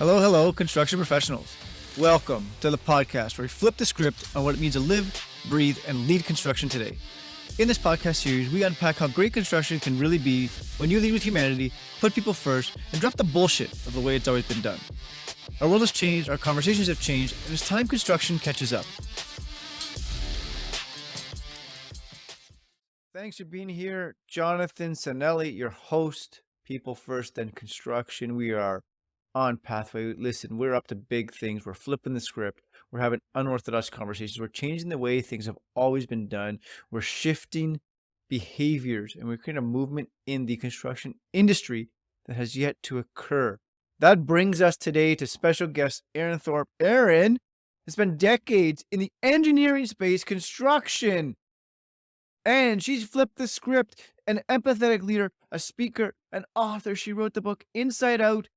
Hello, hello, construction professionals. Welcome to the podcast where we flip the script on what it means to live, breathe, and lead construction today. In this podcast series, we unpack how great construction can really be when you lead with humanity, put people first, and drop the bullshit of the way it's always been done. Our world has changed, our conversations have changed, and it's time construction catches up. Thanks for being here. Jonathan Sanelli, your host, People First, then Construction. We are on pathway. Listen, we're up to big things. We're flipping the script. We're having unorthodox conversations. We're changing the way things have always been done. We're shifting behaviors, and we're creating a movement in the construction industry that has yet to occur. That brings us today to special guest Erin Thorp. Erin has spent decades in the engineering space, construction, and she's flipped the script. An empathetic leader, a speaker, an author. She wrote the book Inside Out,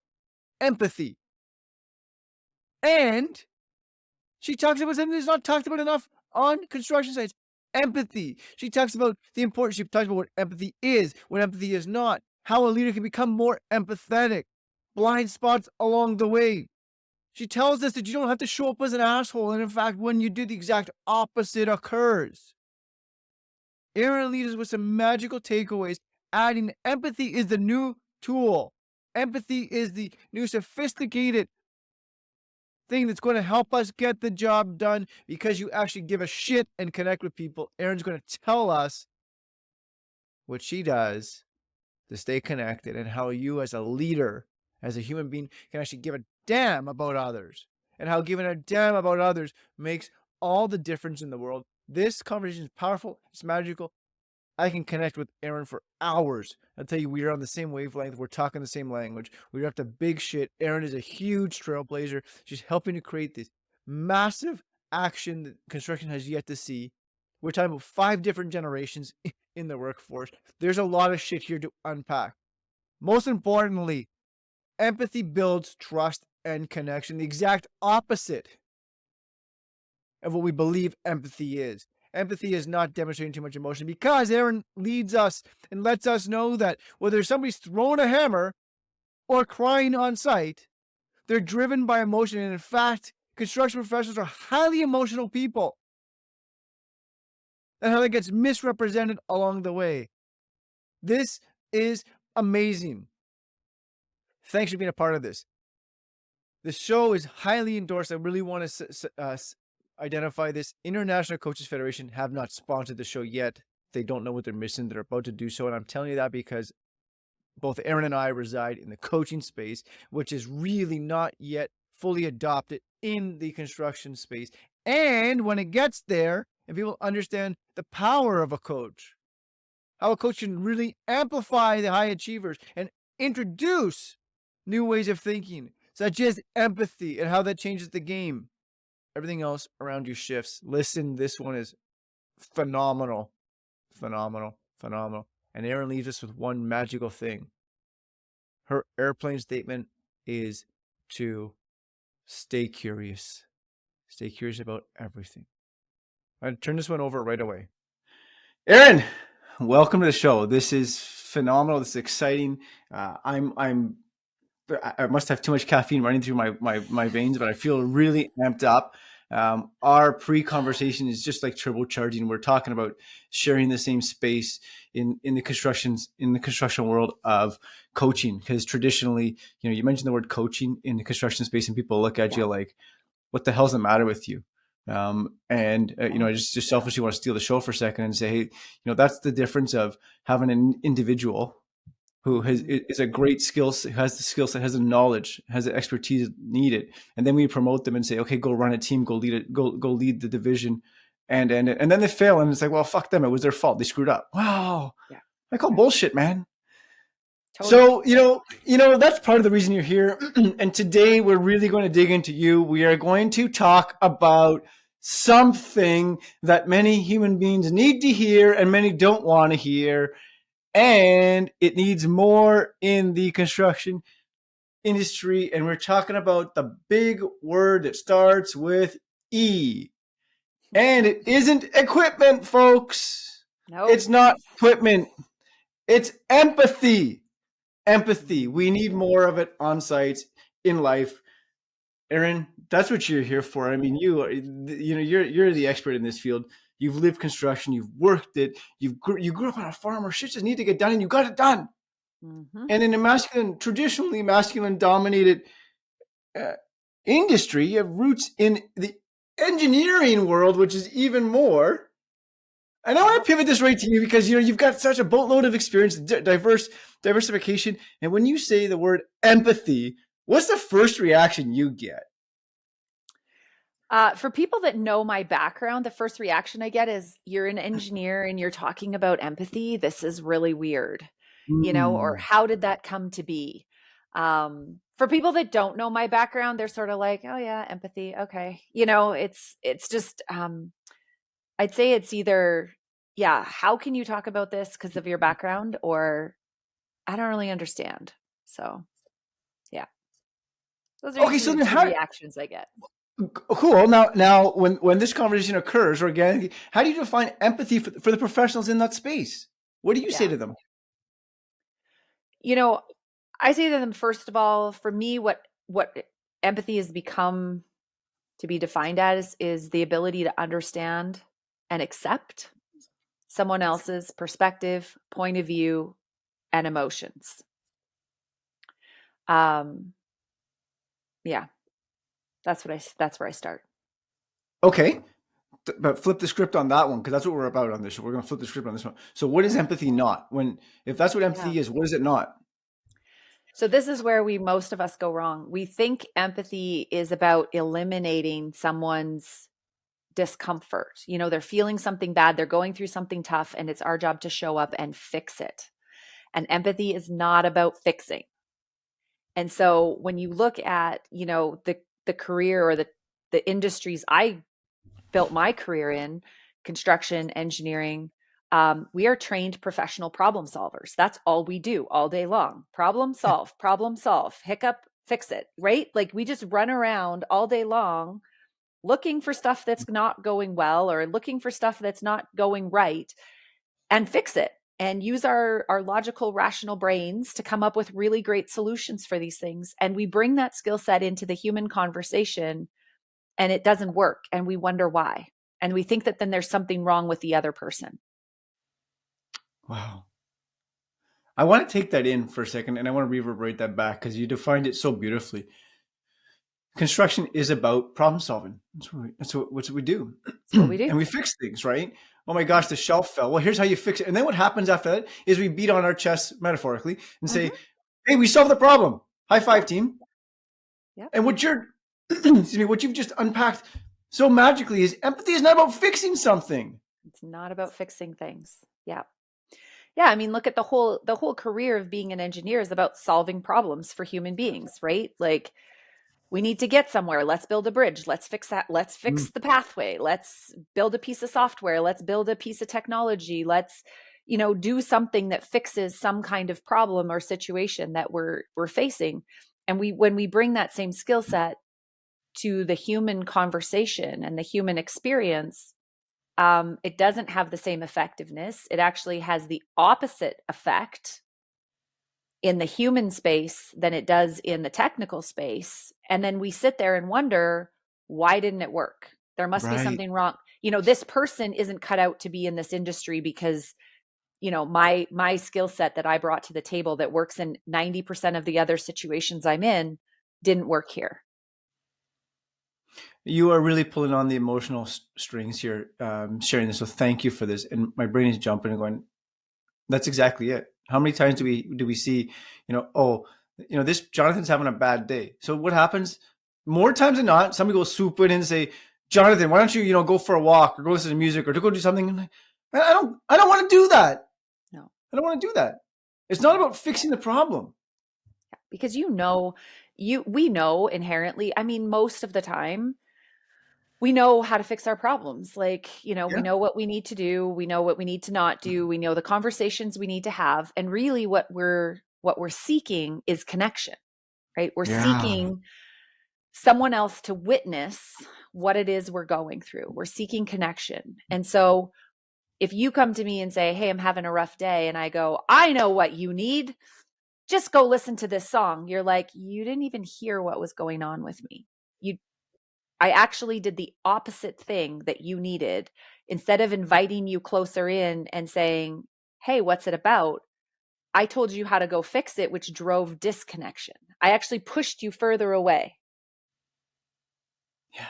Empathy. And she talks about something that's not talked about enough on construction sites. Empathy. She talks about the importance. She talks about what empathy is, what empathy is not, how a leader can become more empathetic, blind spots along the way. She tells us that you don't have to show up as an asshole. And in fact, when you do, the exact opposite occurs. Erin leaves us with some magical takeaways, adding empathy is the new tool. Empathy is the new sophisticated thing that's going to help us get the job done because you actually give a shit and connect with people. Erin's going to tell us what she does to stay connected and how you as a leader, as a human being, can actually give a damn about others, and how giving a damn about others makes all the difference in the world. This conversation is powerful. It's magical. I can connect with Erin for hours. I'll tell you, we are on the same wavelength. We're talking the same language. We're up to big shit. Erin is a huge trailblazer. She's helping to create this massive action that construction has yet to see. We're talking about 5 different generations in the workforce. There's a lot of shit here to unpack. Most importantly, empathy builds trust and connection. The exact opposite of what we believe empathy is. Empathy is not demonstrating too much emotion, because Erin leads us and lets us know that whether somebody's throwing a hammer or crying on site, they're driven by emotion. And in fact, construction professionals are highly emotional people, and how that gets misrepresented along the way. This is amazing. Thanks for being a part of this. The show is highly endorsed. I really want to identify this. International Coaches Federation have not sponsored the show yet. They don't know what they're missing. They're about to do so. And I'm telling you that because both Erin and I reside in the coaching space, which is really not yet fully adopted in the construction space. And when it gets there and people understand the power of a coach, how a coach can really amplify the high achievers and introduce new ways of thinking, such as empathy, and how that changes the game, everything else around you shifts. Listen, this one is phenomenal. And Erin leaves us with one magical thing. Her airplane statement is to stay curious. Stay curious about everything. I'll turn this one over right away. Erin, welcome to the show. This is phenomenal. This is exciting. I must have too much caffeine running through my veins, but I feel really amped up. Our pre-conversation is just like turbocharging. We're talking about sharing the same space in the construction world of coaching, because traditionally, you mentioned the word coaching in the construction space, and people look at you like, "What the hell's the matter with you?" I just selfishly want to steal the show for a second and say, hey, that's the difference of having an individual who is a great skill set, has the skill set, has the knowledge, has the expertise needed, and then we promote them and say, okay, go run a team, go lead it, go lead the division, and then they fail, and it's like, well, fuck them, it was their fault, they screwed up. Wow, yeah. I call bullshit, man. Totally. So that's part of the reason you're here, and today we're really going to dig into you. We are going to talk about something that many human beings need to hear and many don't want to hear. And it needs more in the construction industry. And we're talking about the big word that starts with E. And it isn't equipment, folks. Nope. It's not equipment. It's empathy. Empathy. We need more of it on sites, in life. Erin, that's what you're here for. I mean, you're the expert in this field. You've lived construction, you've worked it, you grew up on a farm where shit just need to get done, and you got it done. Mm-hmm. And in a traditionally masculine dominated uh, industry, you have roots in the engineering world, which is even more. And I want to pivot this right to you because you've got such a boatload of experience, diversification. And when you say the word empathy, what's the first reaction you get? For people that know my background, the first reaction I get is, you're an engineer and you're talking about empathy. This is really weird, or Mm. how did that come to be? For people that don't know my background, they're sort of like, oh yeah, empathy. Okay. It's just, I'd say it's either, yeah, how can you talk about this because of your background, or I don't really understand. So yeah, those are Okay, usually so the then two how reactions I get. cool. Now, when this conversation occurs organically, how do you define empathy for the professionals in that space? What do you say Yeah. to them? You know, I say to them, first of all, for me, what empathy has become to be defined as is the ability to understand and accept someone else's perspective, point of view, and emotions. Um, yeah, that's where I start. Okay, but flip the script on that one because that's what we're about on this show. We're going to flip the script on this one. So, what is empathy not? If that's what Yeah. empathy is, what is it not? So this is where most of us go wrong. We think empathy is about eliminating someone's discomfort. They're feeling something bad, they're going through something tough, and it's our job to show up and fix it. And empathy is not about fixing. And so when you look at, the career or the industries I built my career in, construction, engineering, we are trained professional problem solvers. That's all we do all day long. Problem solve, hiccup, fix it, right? Like we just run around all day long looking for stuff that's not going well or looking for stuff that's not going right and fix it and use our logical rational brains to come up with really great solutions for these things. And we bring that skill set into the human conversation and it doesn't work and we wonder why. And we think that then there's something wrong with the other person. Wow. I want to take that in for a second and I want to reverberate that back because you defined it so beautifully. Construction is about problem solving. That's what we do. That's what we do. And we fix things, right? Oh my gosh, the shelf fell. Well, here's how you fix it. And then what happens after that is we beat on our chest metaphorically and say, Mm-hmm. hey, we solved the problem. High five, team. Yep. And what you've just unpacked so magically is empathy is not about fixing something. It's not about fixing things. Yeah. Yeah, I mean, look at the whole career of being an engineer is about solving problems for human beings, right? Like we need to get somewhere. Let's build a bridge. Let's fix that. Let's Mm. fix the pathway. Let's build a piece of software. Let's build a piece of technology. Let's, do something that fixes some kind of problem or situation that we're facing. And when we bring that same skill set to the human conversation and the human experience, it doesn't have the same effectiveness. It actually has the opposite effect in the human space than it does in the technical space. And then we sit there and wonder, why didn't it work? There must be Right. something wrong. This person isn't cut out to be in this industry because, my skill set that I brought to the table that works in 90% of the other situations I'm in didn't work here. You are really pulling on the emotional strings here, sharing this. So thank you for this. And my brain is jumping and going, that's exactly it. How many times do we see, this Jonathan's having a bad day. So what happens? More times than not, somebody will swoop in and say, Jonathan, why don't you, go for a walk or go listen to music or to go do something? And I don't want to do that. No. I don't want to do that. It's not about fixing the problem. Because we know inherently, I mean, most of the time, we know how to fix our problems. Like, we Yeah. know what we need to do. We know what we need to not do. We know the conversations we need to have. And really what we're seeking is connection, right? We're Yeah. seeking someone else to witness what it is we're going through. We're seeking connection. And so if you come to me and say, hey, I'm having a rough day, and I go, I know what you need. Just go listen to this song. You're like, you didn't even hear what was going on with me. I actually did the opposite thing that you needed. Instead of inviting you closer in and saying, hey, what's it about? I told you how to go fix it, which drove disconnection. I actually pushed you further away. Yeah.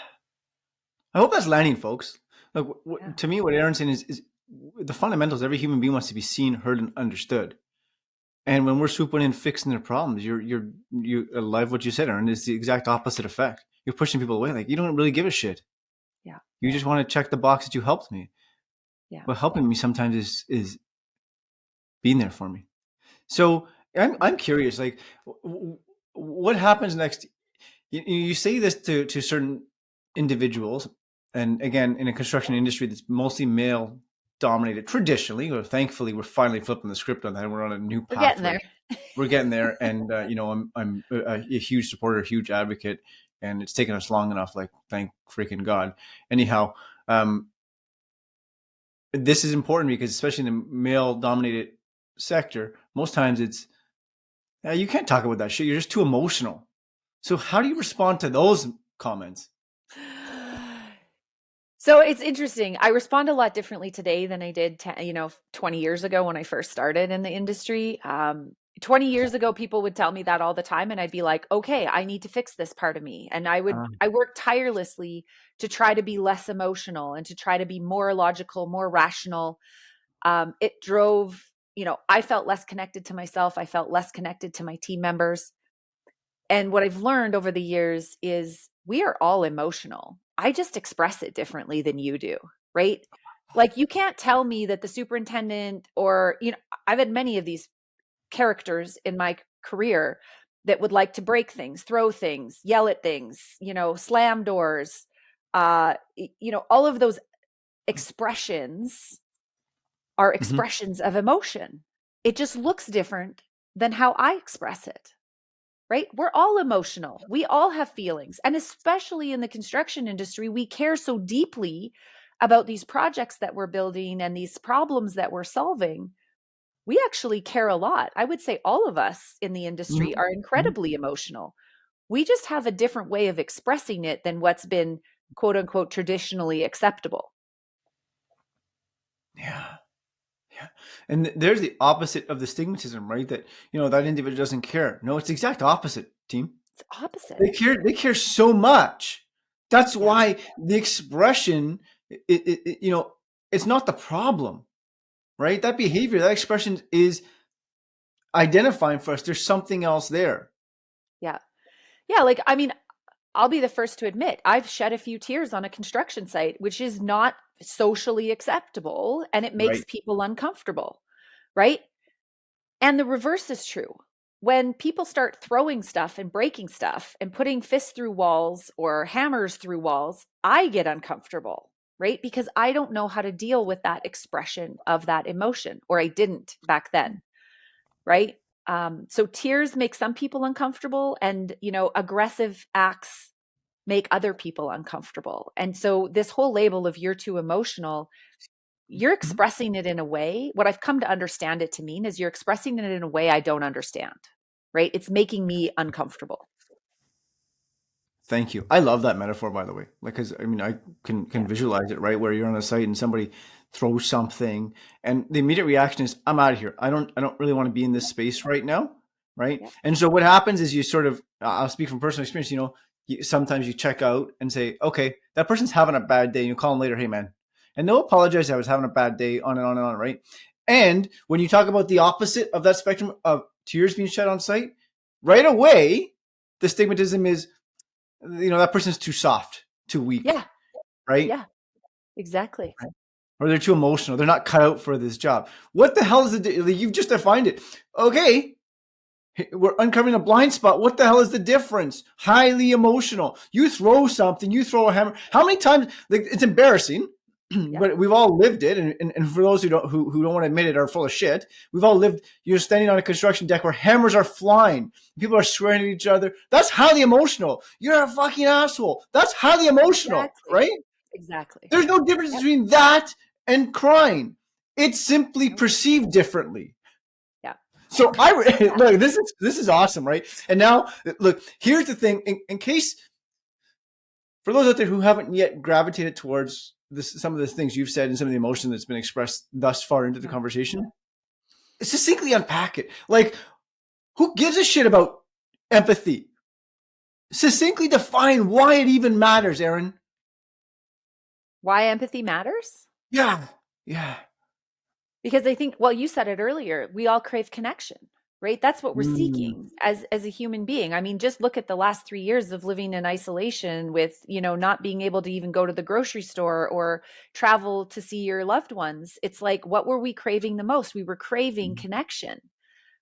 I hope that's landing, folks. Like, Yeah. to me, what Erin's saying is the fundamentals. Every human being wants to be seen, heard, and understood. And when we're swooping in, fixing their problems, you alive what you said, Erin, is the exact opposite effect. You're pushing people away. Like, you don't really give a shit. Yeah. You just want to check the box that you helped me. Yeah. But helping me sometimes is being there for me. So I'm curious, like, what happens next? You say this to certain individuals, and again, in a construction industry that's mostly male dominated traditionally, or thankfully, we're finally flipping the script on that, and we're on a new We're getting pathway. there. We're getting there, and I'm a huge supporter, a huge advocate, and it's taken us long enough. Like, thank freaking God. Anyhow, this is important because, especially in the male-dominated sector, most times it's you can't talk about that shit. You're just too emotional. So, how do you respond to those comments? So it's interesting. I respond a lot differently today than I did, 20 years ago when I first started in the industry. 20 years ago, people would tell me that all the time, and I'd be like, okay, I need to fix this part of me. And I worked tirelessly to try to be less emotional and to try to be more logical, more rational. It drove, I felt less connected to myself. I felt less connected to my team members. And what I've learned over the years is we are all emotional. I just express it differently than you do, right? Like you can't tell me that the superintendent or, I've had many of these characters in my career that would like to break things, throw things, yell at things, slam doors, all of those expressions are Mm-hmm. expressions of emotion. It just looks different than how I express it. Right? We're all emotional. We all have feelings. And especially in the construction industry, we care so deeply about these projects that we're building and these problems that we're solving. We actually care a lot. I would say all of us in the industry are Mm-hmm. incredibly emotional. We just have a different way of expressing it than what's been quote unquote traditionally acceptable. Yeah. Yeah. And there's the opposite of the stigmatism, right? That, that individual doesn't care. No, it's the exact opposite, team. It's opposite. They care so much. That's Yeah. why the expression, it's not the problem, right? That behavior, that expression is identifying for us. There's something else there. Yeah. Yeah. Like, I mean, I'll be the first to admit I've shed a few tears on a construction site, which is not socially acceptable and it makes Right. people uncomfortable, right? And the reverse is true. When people start throwing stuff and breaking stuff and putting fists through walls or hammers through walls, I get uncomfortable, right? Because I don't know how to deal with that expression of that emotion, or I didn't back then, right? So tears make some people uncomfortable, and aggressive acts make other people uncomfortable. And so this whole label of you're too emotional, you're Mhm. expressing it in a way, what I've come to understand it to mean is you're expressing it in a way I don't understand, right? It's making me uncomfortable. Thank you. I love that metaphor, by the way. Like, because I mean, I can Yeah. visualize it, right? Where you're on a site and somebody throws something, and the immediate reaction is, "I'm out of here. I don't really want to be in this space right now." Right? Yeah. And so what happens is you sort of, I'll speak from personal experience. Sometimes you check out and say, "Okay, that person's having a bad day." You call them later, "Hey, man," and they'll apologize. I was having a bad day, on and on and on, right? And when you talk about the opposite of that spectrum of tears being shed on site, right away, the stigmatism is, that person's too soft, too weak, Yeah. right? Yeah. Exactly. Or they're too emotional. They're not cut out for this job. What the hell is you've just defined it. Okay, we're uncovering a blind spot. What the hell is the difference? Highly emotional. You throw something, you throw a hammer. How many times? Like, it's embarrassing, Yeah. but we've all lived it. And for those who don't want to admit it, are full of shit. We've all lived. You're standing on a construction deck where hammers are flying. People are swearing at each other. That's highly emotional. You're a fucking asshole. That's highly emotional, Exactly. right? Exactly. There's no difference Yep. between that and crying. It's simply Nope. perceived differently. Yeah. So look. Exactly. This is awesome, right? And now, look. Here's the thing. In case for those out there who haven't yet gravitated towards some of the things you've said and some of the emotion that's been expressed thus far into the Yeah. conversation, succinctly unpack it. Like, who gives a shit about empathy? Succinctly define why it even matters, Erin. Why empathy matters? Yeah. Yeah. Because I think, well, you said it earlier, we all crave connection, right? That's what we're Mm. seeking as a human being. I mean, just look at the last 3 years of living in isolation with, not being able to even go to the grocery store or travel to see your loved ones. It's like, what were we craving the most? We were craving connection,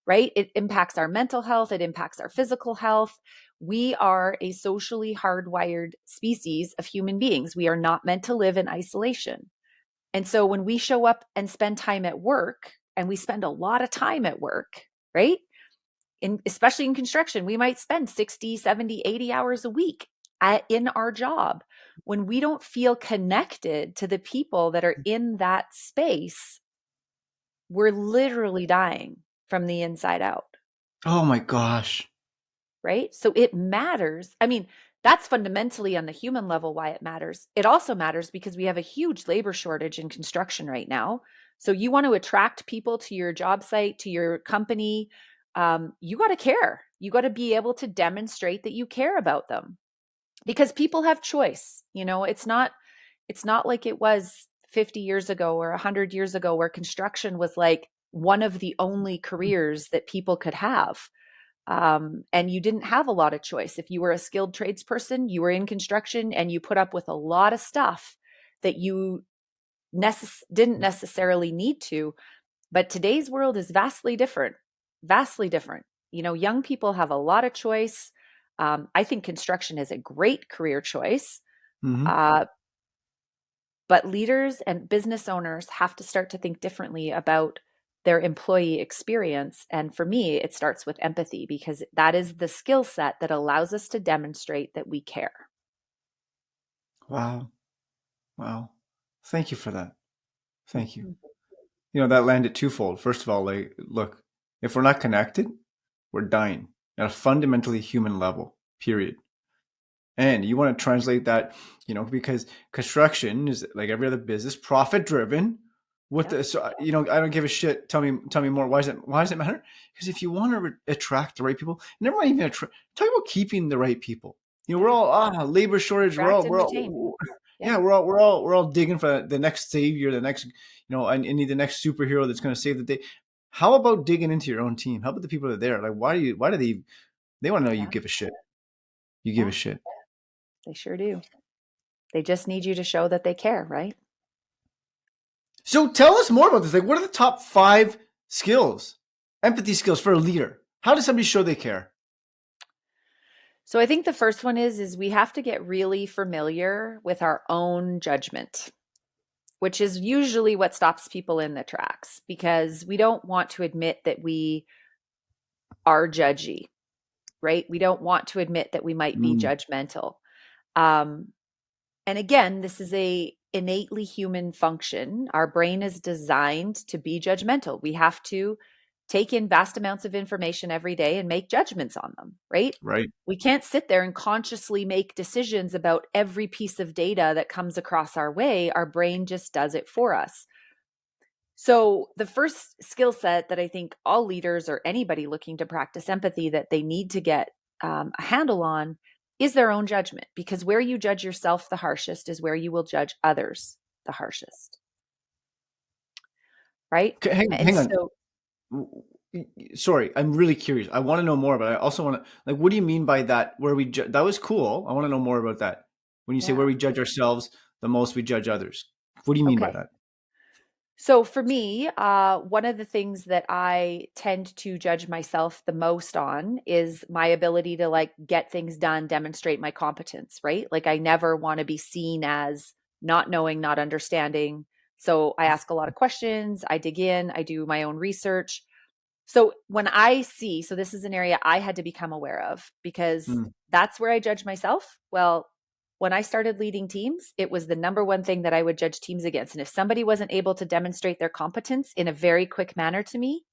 right? It impacts our mental health, it impacts our physical health. We are a socially hardwired species of human beings. We are not meant to live in isolation. And so when we show up and spend time at work, and we spend a lot of time at work, right? Especially in construction, we might spend 60, 70, 80 hours a week in our job. When we don't feel connected to the people that are in that space, we're literally dying from the inside out. Oh my gosh. Right? So it matters. I mean, that's fundamentally on the human level why it matters. It also matters because we have a huge labor shortage in construction right now. So you want to attract people to your job site, to your company. You got to care. You got to be able to demonstrate that you care about them because people have choice. It's not like it was 50 years ago or 100 years ago where construction was like one of the only careers that people could have. And you didn't have a lot of choice. If you were a skilled tradesperson, you were in construction and you put up with a lot of stuff that you didn't necessarily need to. But today's world is vastly different, vastly different. Young people have a lot of choice. I think construction is a great career choice. Mm-hmm. Uh, but leaders and business owners have to start to think differently about their employee experience. And for me, it starts with empathy because that is the skill set that allows us to demonstrate that we care. Wow. Wow. Thank you for that. Thank you. Mhm. That landed twofold. First of all, like, look, if we're not connected, we're dying at a fundamentally human level, period. And you want to translate that, because construction is like every other business, profit driven. Yep. So I don't give a shit. Tell me more. Why does it matter? Because if you want to attract the right people, never mind even talk about keeping the right people. We're Yeah. all labor shortage. Attract and retain. Yeah, Yep. we're all digging for the next savior, the next I need the next superhero that's going to save the day. How about digging into your own team? How about the people that are there? Like, why do they want to know you Yeah. give a shit? You give a Yeah. shit. They sure do. They just need you to show that they care, right? So tell us more about this. Like, what are the top 5 skills, empathy skills for a leader? How does somebody show they care? So I think the first one is we have to get really familiar with our own judgment, which is usually what stops people in the tracks because we don't want to admit that we are judgy, right? We don't want to admit that we might be Mm, judgmental. Um, and again, this is a innately human function. Our brain is designed to be judgmental. We have to take in vast amounts of information every day and make judgments on them, right? right. We can't sit there and consciously make decisions about every piece of data that comes across our way. Our brain just does it for us. So, the first skill set that I think all leaders or anybody looking to practice empathy that they need to get a handle on is their own judgment, because where you judge yourself the harshest is where you will judge others the harshest. Right. Okay, And hang on. so, Sorry, I'm really curious. I want to know more, but I also want to like, what do you mean by that? Where that was cool. I want to know more about that. When you say yeah. where we judge ourselves, the most we judge others. What do you mean by Okay. that? So for me, one of the things that I tend to judge myself the most on is my ability to like get things done, demonstrate my competence, right? Like I never want to be seen as not knowing, not understanding. So I ask a lot of questions, I dig in, I do my own research. So when I see, so this is an area I had to become aware of because Mm, that's where I judge myself. Well, when I started leading teams, it was the number one thing that I would judge teams against. And if somebody wasn't able to demonstrate their competence in a very quick manner to me,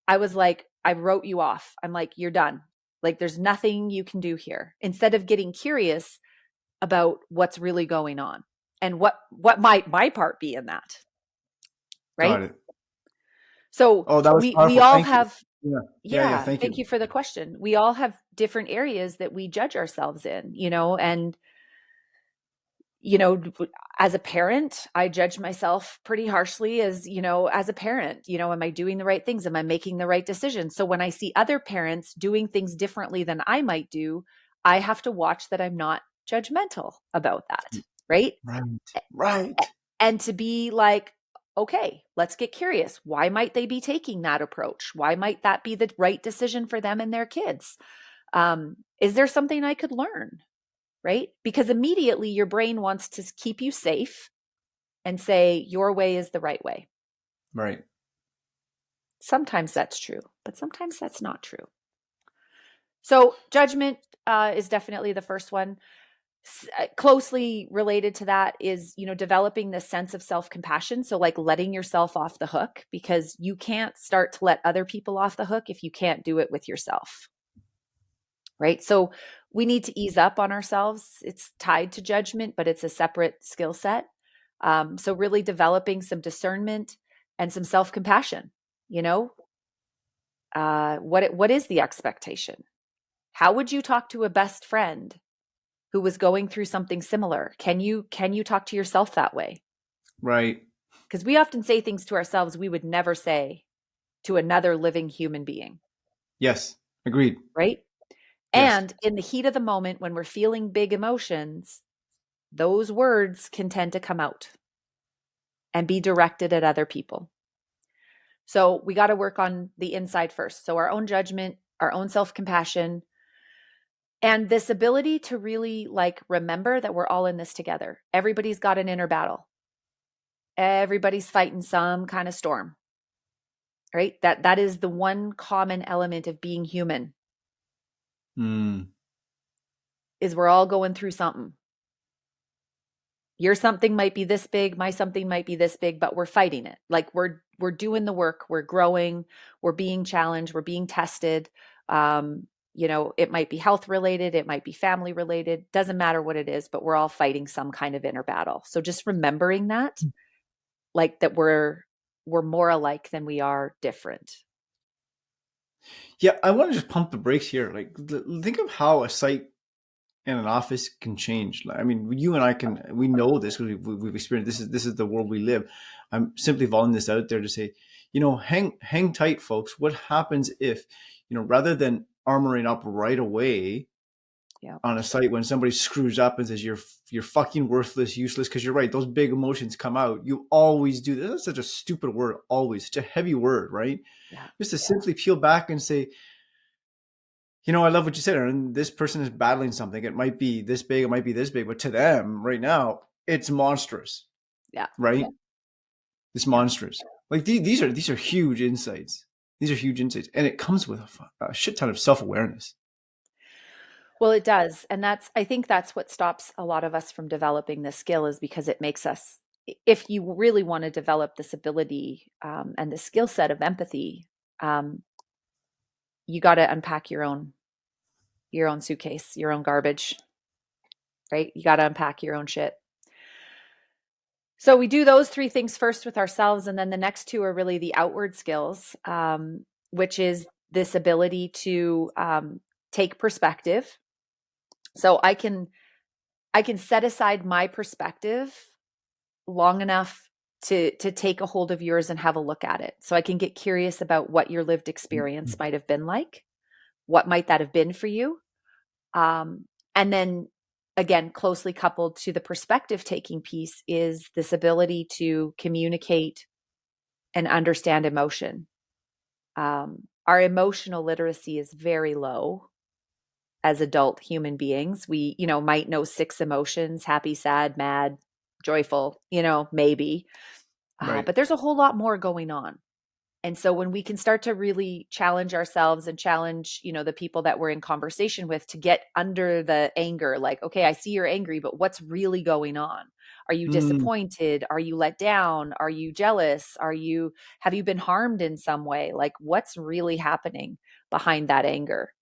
I was like, I wrote you off. I'm like, you're done. Like, there's nothing you can do here. Instead of getting curious, about what's really going on and what might my part be in that, Got right? it. So Oh, that was we powerful. all Thank you. have, Yeah. Yeah. Yeah. yeah, Thank thank you. you for the question. We all have different areas that we judge ourselves in, and you know, as a parent, I judge myself pretty harshly as a parent, am I doing the right things? Am I making the right decisions? So when I see other parents doing things differently than I might do, I have to watch that I'm not judgmental about that, right? Right. Right. And to be like, okay, let's get curious. Why might they be taking that approach? Why might that be the right decision for them and their kids? Is there something I could learn? Right? Because immediately your brain wants to keep you safe and say your way is the right way. Right. Sometimes that's true, but sometimes that's not true. So judgment is definitely the first one. Closely related to that is, developing this sense of self-compassion. So like letting yourself off the hook, because you can't start to let other people off the hook if you can't do it with yourself. Right? So we need to ease up on ourselves. It's tied to judgment, but it's a separate skill set. So really developing some discernment and some self-compassion, you know, what is the expectation? How would you talk to a best friend who was going through something similar? Can you talk to yourself that way? Right. Because we often say things to ourselves we would never say to another living human being, Yes. Agreed. right? Yes. And in the heat of the moment, when we're feeling big emotions, those words can tend to come out and be directed at other people. So we got to work on the inside first. So our own judgment, our own self-compassion, and this ability to really like remember that we're all in this together. Everybody's got an inner battle. Everybody's fighting some kind of storm, right? That is the one common element of being human, Mm. is we're all going through something. Your something might be this big, my something might be this big, but we're fighting it. Like we're doing the work, we're growing, we're being challenged, we're being tested. It might be health related, it might be family related, doesn't matter what it is, but we're all fighting some kind of inner battle. So just remembering that, like that we're more alike than we are different. Yeah. I want to just pump the brakes here. Like, think of how a site in an office can change. I mean, you and I we know this because we've experienced this is the world we live. I'm simply volleying this out there to say, hang tight, folks. What happens if, rather than armoring up right away Yeah. on a site when somebody screws up and says you're fucking worthless, useless, because you're right, those big emotions come out. You always do this. That's such a stupid word, always, such a heavy word, right? Yeah. Just to simply peel back and say, I love what you said, Erin. This person is battling something. It might be this big, it might be this big, but to them right now, it's monstrous, Yeah. right? It's Yeah. monstrous. Like these are huge insights. These are huge insights, and it comes with a shit ton of self awareness. Well, it does. And I think that's what stops a lot of us from developing this skill, is because it makes us, if you really want to develop this ability and the skill set of empathy, um, you got to unpack your own suitcase, your own garbage, right? You got to unpack your own shit. So we do those three things first with ourselves. And then the next two are really the outward skills, which is this ability to take perspective. So I can set aside my perspective long enough to take a hold of yours and have a look at it. So I can get curious about what your lived experience might have been like. What might that have been for you? And then again, closely coupled to the perspective taking piece is this ability to communicate and understand emotion. Our emotional literacy is very low as adult human beings. We, might know six emotions: happy, sad, mad, joyful, maybe. Right. But there's a whole lot more going on. And so when we can start to really challenge ourselves and challenge, the people that we're in conversation with to get under the anger, like, okay, I see you're angry, but what's really going on? Are you Mm. disappointed? Are you let down? Are you jealous? Have you been harmed in some way? Like, what's really happening behind that anger?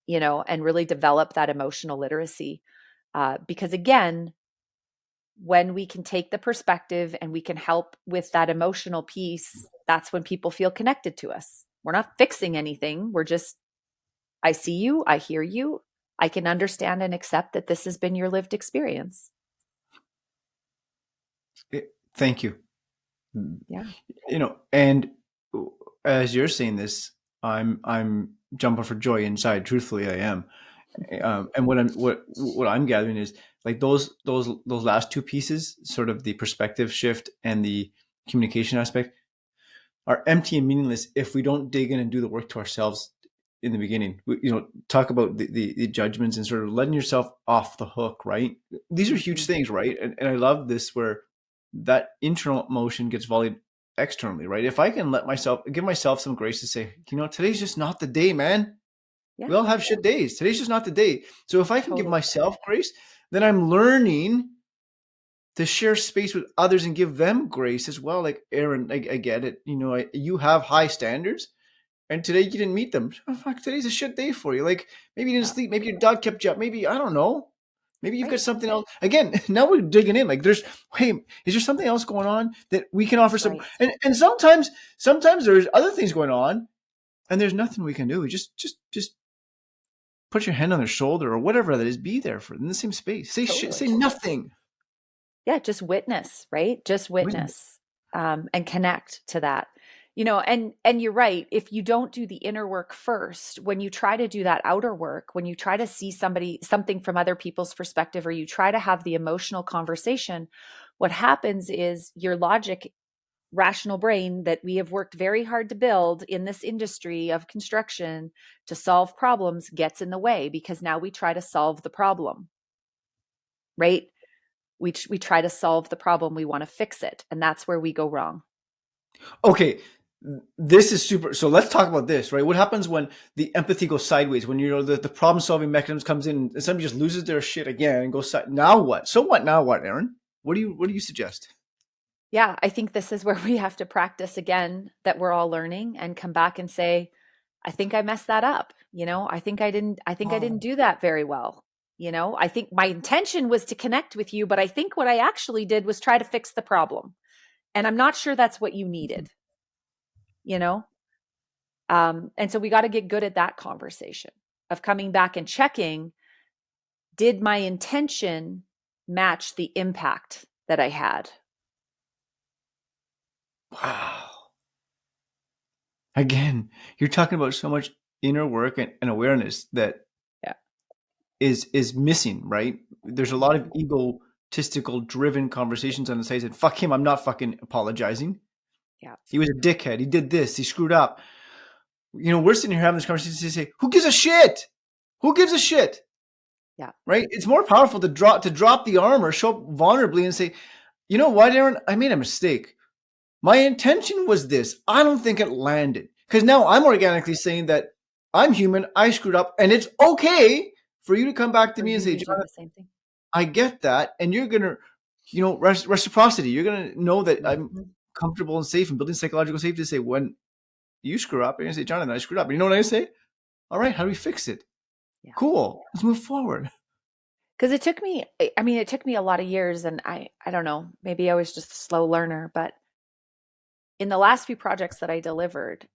And really develop that emotional literacy. Because again, when we can take the perspective and we can help with that emotional piece, that's when people feel connected to us. We're not fixing anything. We're just, I see you, I hear you, I can understand and accept that this has been your lived experience. Thank you. Yeah. And as you're saying this, I'm jumping for joy inside. Truthfully, I am. And what I'm gathering is like those last two pieces, sort of the perspective shift and the communication aspect, are empty and meaningless if we don't dig in and do the work to ourselves in the beginning. Talk about the judgments and sort of letting yourself off the hook, right? These are huge things, right? And I love this where that internal emotion gets volleyed externally, right? If I can give myself some grace to say, today's just not the day, man. Yeah. We all have shit days. Today's just not the day. So if I can give Totally. myself grace, then I'm learning to share space with others and give them grace as well. Like Erin, I get it. You have high standards, and today you didn't meet them. Oh, fuck, today's a shit day for you. Like maybe you didn't Yeah. sleep. Maybe your dog kept you up. Maybe I don't know. Maybe you've got Right. something else. Again, now we're digging in. Like hey, is there something else going on that we can offer some? Right. And sometimes there's other things going on, and there's nothing we can do. Just put your hand on their shoulder or whatever that is. Be there for them in the same space. Say shit. Totally. Say nothing. Yeah, just witness, right? Just witness, and connect to that. And you're right. If you don't do the inner work first, when you try to do that outer work, when you try to see something from other people's perspective, or you try to have the emotional conversation, what happens is your logic, rational brain that we have worked very hard to build in this industry of construction to solve problems gets in the way, because now we try to solve the problem, right? We try to solve the problem, we want to fix it, and that's where we go wrong. Okay, this is super. So let's talk about this, right? What happens when the empathy goes sideways? When the problem solving mechanism comes in and somebody just loses their shit again and goes side. Now what? So what? Now what, Erin? What do you suggest? Yeah, I think this is where we have to practice again, that we're all learning, and come back and say, I think I messed that up. I think I didn't do that very well. I think my intention was to connect with you, but I think what I actually did was try to fix the problem. And I'm not sure that's what you needed, you know? And so we got to get good at that conversation of coming back and checking, did my intention match the impact that I had? Wow. Again, you're talking about so much inner work and awareness that Yeah. is missing, right? There's a lot of egotistical driven conversations on the side that fuck him, I'm not fucking apologizing. Yeah. He was a dickhead. He did this. He screwed up. We're sitting here having this conversation to say, who gives a shit? Who gives a shit? Yeah. Right? It's more powerful to drop the armor, show up vulnerably and say, you know what, Erin? I made a mistake. My intention was this. I don't think it landed. Because now I'm organically saying that I'm human, I screwed up, and it's okay for you to come back to For me and you say, to do John, the same thing. I get that. And you're going to, reciprocity. You're going to know that I'm Mhm. comfortable and safe and building psychological safety to say, when you screw up, you're going to say, Jonathan, I screwed up. And you know what I say? All right, how do we fix it? Yeah. Cool. Let's move forward. Because it took me, it took me a lot of years, and I don't know, maybe I was just a slow learner, but in the last few projects that I delivered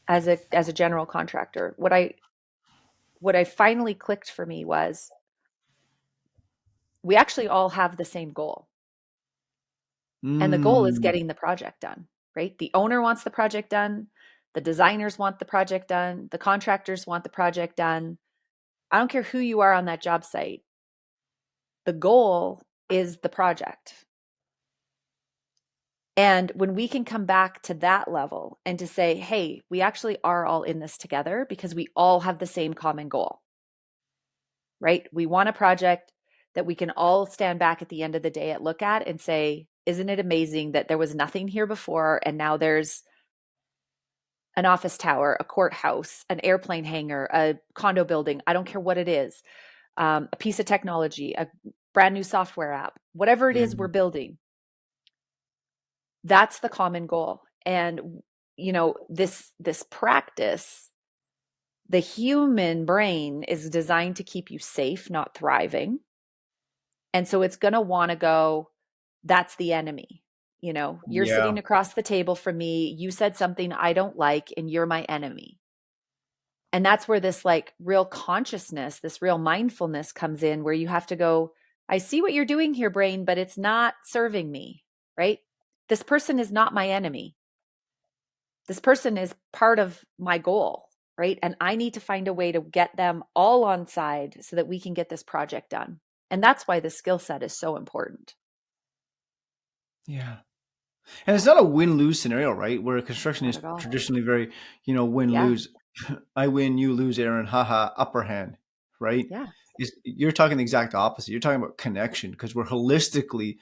as a general contractor, what I finally clicked for me was, we actually all have the same goal. And the goal is Mm. getting the project done, right? The owner wants the project done, the designers want the project done, the contractors want the project done. I don't care who you are on that job site. The goal is the project. And when we can come back to that level and to say, hey, we actually are all in this together because we all have the same common goal, right? We want a project that we can all stand back at the end of the day and look at and say, isn't it amazing that there was nothing here before and now there's an office tower, a courthouse, an airplane hangar, a condo building, I don't care what it is, a piece of technology, a brand new software app, whatever it Yeah. is we're building. That's the common goal. And this practice, the human brain is designed to keep you safe, not thriving. And so it's going to want to go, that's the enemy. You know, you're Yeah. sitting across the table from me. You said something I don't like, and you're my enemy. And that's where this like real consciousness, this real mindfulness comes in, where you have to go, I see what you're doing here, brain, but it's not serving me, right? This person is not my enemy. This person is part of my goal, right? And I need to find a way to get them all on side so that we can get this project done. And that's why the skill set is so important. Yeah. And it's not a win-lose scenario, right? Where construction Not is at all. traditionally very, Yeah. win-lose. I win, you lose, Aaron, haha, upper hand, right? Yeah. You're talking the exact opposite. You're talking about connection because we're holistically,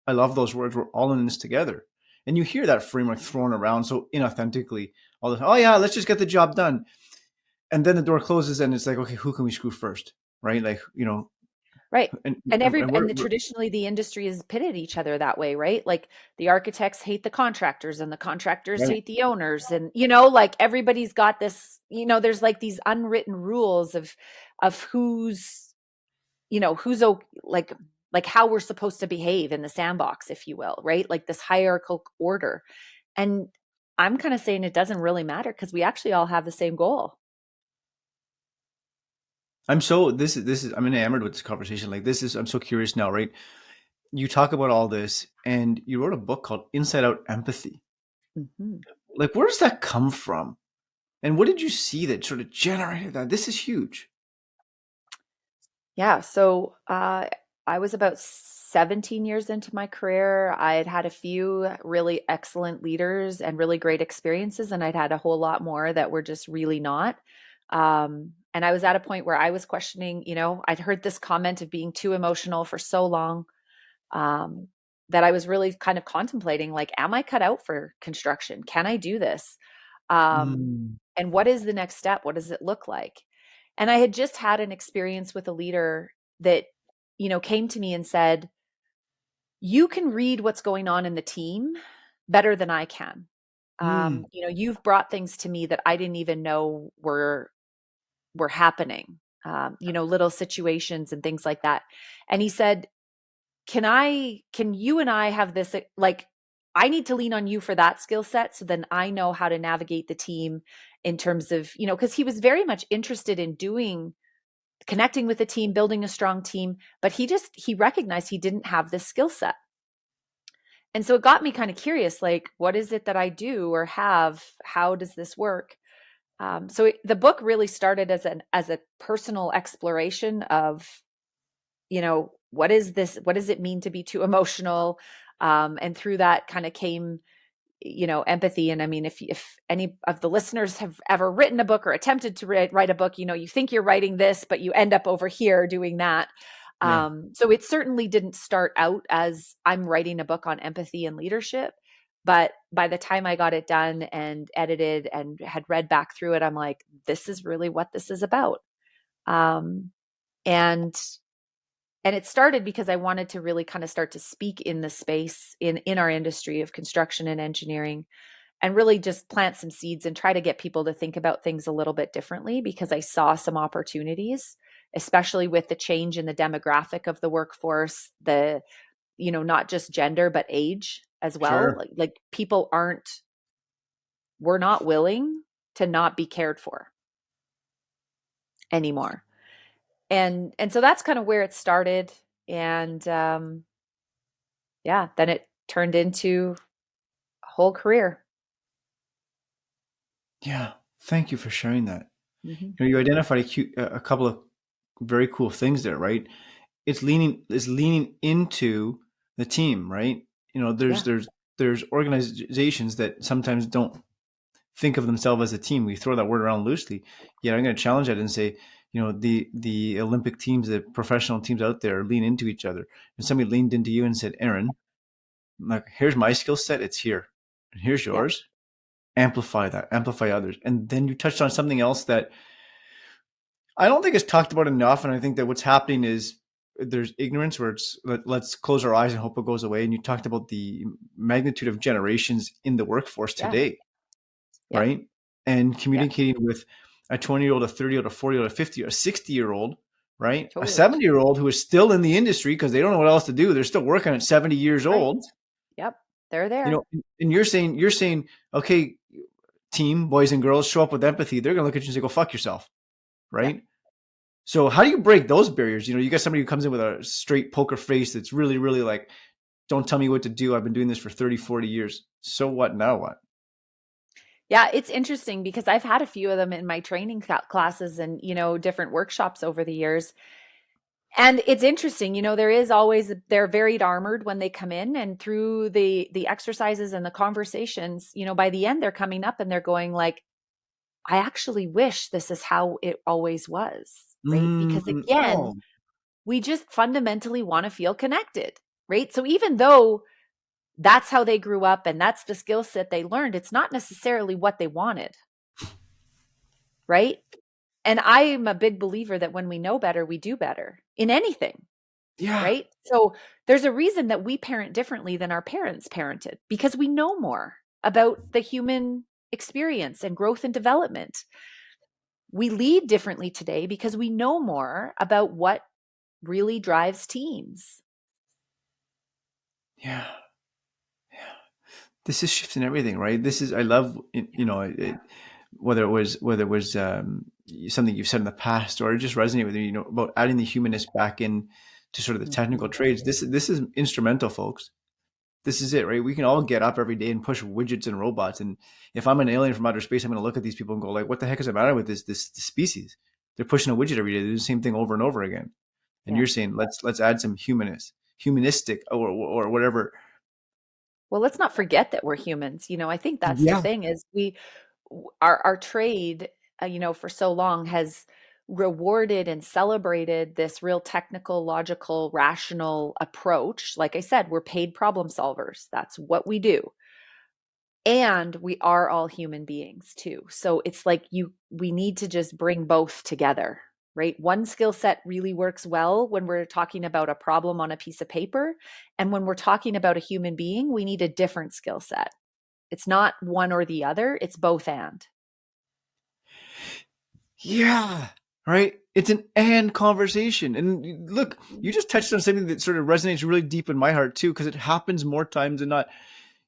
I love those words, we're all in this together. And you hear that framework thrown around so inauthentically all the time. Oh, yeah, let's just get the job done. And then the door closes and it's like, okay, who can we screw first? Right? Like, Right. and, And and we're, we're traditionally the industry has pitted each other that way, right? Like the architects hate the contractors and the contractors right. hate the owners, and like everybody's got this, there's like these unwritten rules of who's, like how we're supposed to behave in the sandbox, if you will, right? Like this hierarchical order. And I'm kind of saying it doesn't really matter because we actually all have the same goal. I'm enamored with this conversation. Like I'm so curious now, right? You talk about all this and you wrote a book called Inside Out Empathy. Mhm. Like, where does that come from? And what did you see that sort of generated that? This is huge. Yeah. So I was about 17 years into my career. I'd had a few really excellent leaders and really great experiences, and I'd had a whole lot more that were just really not. And I was at a point where I was questioning, I'd heard this comment of being too emotional for so long, um, that I was really kind of contemplating, like, am I cut out for construction? Can I do this? Um, Mm. and what is the next step? What does it look like? And I had just had an experience with a leader that, came to me and said, you can read what's going on in the team better than I can. Mm. You've brought things to me that I didn't even know were happening. Little situations and things like that. And he said, can you and I have this, like, I need to lean on you for that skill set so then I know how to navigate the team in terms of, because he was very much interested in connecting with the team, building a strong team, but he recognized he didn't have this skill set. And so it got me kind of curious, like, what is it that I do or have? How does this work? The book really started as a personal exploration of, what is this? What does it mean to be too emotional? And through that kind of came, empathy. And I mean, if any of the listeners have ever written a book or attempted to write a book, you think you're writing this, but you end up over here doing that. Yeah. So it certainly didn't start out as I'm writing a book on empathy and leadership. But by the time I got it done and edited and had read back through it, I'm like, this is really what this is about. Um, and and it started because I wanted to really kind of start to speak in the space in our industry of construction and engineering, and really just plant some seeds and try to get people to think about things a little bit differently, because I saw some opportunities, especially with the change in the demographic of the workforce, the, not just gender, but age as well. Sure. Like people we're not willing to not be cared for anymore. And so that's kind of where it started. And yeah, then it turned into a whole career. Yeah. Thank you for sharing that. Hmm. You identified a couple of very cool things there, right? It's leaning into the team, right? There's Yeah, there's organizations that sometimes don't think of themselves as a team. We throw that word around loosely. Yet I'm going to challenge that and say, the Olympic teams, the professional teams out there lean into each other. And somebody leaned into you and said, Aaron, like, here's my skill set. It's here. And here's yeah, yours. Amplify that, amplify others. And then you touched on something else that I don't think it's talked about enough. And I think that what's happening is there's ignorance where let's close our eyes and hope it goes away. And you talked about the magnitude of generations in the workforce yeah, today, yep, right? And yep, communicating with a 20-year-old, a 30-year-old, a 40-year-old, a 50, a 60-year-old right? A Totally. 70-year-old who is still in the industry because they don't know what else to do. They're still working at 70 years Right. old. Yep. They're You know, there. and you're saying, okay, team, boys and girls, show up with empathy. They're gonna look at you and say, go fuck yourself, Yeah. right? So how do you break those barriers? You know, you got somebody who comes in with a straight poker face that's really, really like, don't tell me what to do. I've been doing this for 30, 40 years. So what? Now what? Yeah, it's interesting because I've had a few of them in my training classes and, different workshops over the years. And it's interesting, there is always they're very armored when they come in, and through the exercises and the conversations, by the end they're coming up and they're going like, I actually wish this is how it always was, right? Because again, Oh, we just fundamentally want to feel connected, right? So even though that's how they grew up and that's the skill set they learned, it's not necessarily what they wanted, right? And I am a big believer that when we know better, we do better in anything, yeah. right? So there's a reason that we parent differently than our parents parented, because we know more about the human experience and growth and development. We lead differently today because we know more about what really drives teams. Yeah. This is shifting everything, right? This is, I love, whether it was something you've said in the past or it just resonate with you, about adding the humanist back in to sort of the technical Mhm. trades. This is instrumental, folks. This is it, right? We can all get up every day and push widgets and robots. And if I'm an alien from outer space, I'm going to look at these people and go like, what the heck is the matter with this species? They're pushing a widget every day. They do the same thing over and over again. And Yeah. you're saying, let's add some humanistic or whatever. Well, let's not forget that we're humans. I think that's the Yeah. thing is our trade, for so long has rewarded and celebrated this real technical, logical, rational approach. Like I said, we're paid problem solvers. That's what we do. And we are all human beings too. So it's like we need to just bring both together, right? One skill set really works well when we're talking about a problem on a piece of paper. And when we're talking about a human being, we need a different skill set. It's not one or the other, it's both and. Yeah. Right. It's an and conversation. And look, you just touched on something that sort of resonates really deep in my heart too, because it happens more times than not.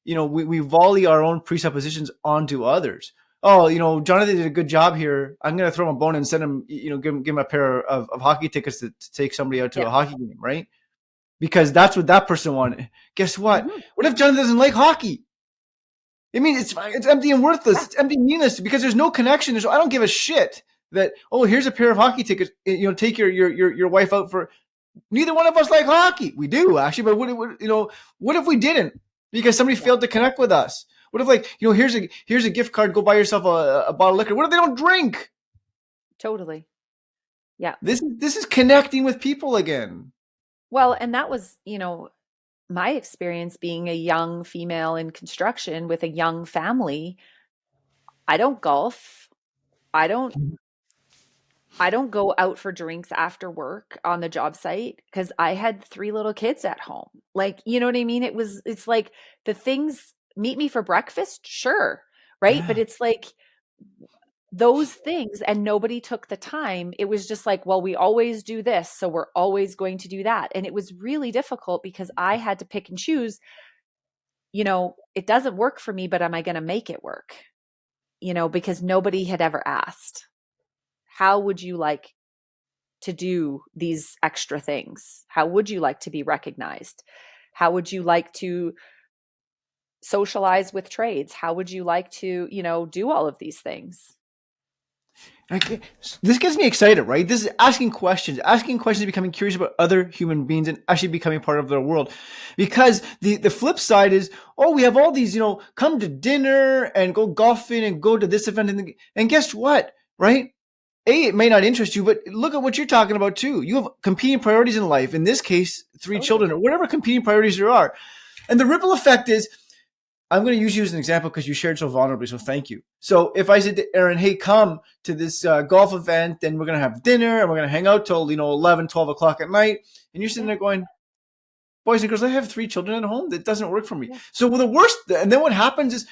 We volley our own presuppositions onto others. Oh, Jonathan did a good job here. I'm going to throw him a bone and send him, give him a pair of hockey tickets to take somebody out to a Yeah. hockey game, right? Because that's what that person wanted. Guess what? Hmm. What if Jonathan doesn't like hockey? I mean, it's empty and worthless. Yeah. It's empty and meaningless because there's no connection. I don't give a shit that, oh, here's a pair of hockey tickets. Take your wife out for. Neither one of us like hockey. We do actually, but what if we didn't because somebody Yeah. failed to connect with us? What if here's a gift card. Go buy yourself a bottle of liquor. What if they don't drink? Totally. Yeah. This is connecting with people again. Well, and that was, my experience being a young female in construction with a young family. I don't golf. I don't I don't go out for drinks after work on the job site because I had 3 little kids at home. Like, you know what I mean? It's like the things, meet me for breakfast, sure, right? But Yeah. it's like those things, and nobody took the time. It was just like, well, we always do this, so we're always going to do that. And it was really difficult because I had to pick and choose, it doesn't work for me, but am I going to make it work? Because nobody had ever asked, how would you like to do these extra things? How would you like to be recognized? How would you like to socialize with trades? How would you like to, do all of these things? This gets me excited, right? This is asking questions, becoming curious about other human beings and actually becoming part of their world. Because the flip side is, oh, we have all these, come to dinner and go golfing and go to this event. And guess what, right? It may not interest you, but look at what you're talking about too. You have competing priorities in life. In this case, 3 Totally. children or whatever competing priorities there are. And the ripple effect is, I'm going to use you as an example because you shared so vulnerably. So thank you. So if I said to Erin, hey, come to this golf event and we're going to have dinner and we're going to hang out till, 11, 12 o'clock at night. And you're sitting Yeah. there going, boys and girls, I have 3 children at home. That doesn't work for me. Yeah. So the worst, and then what happens is,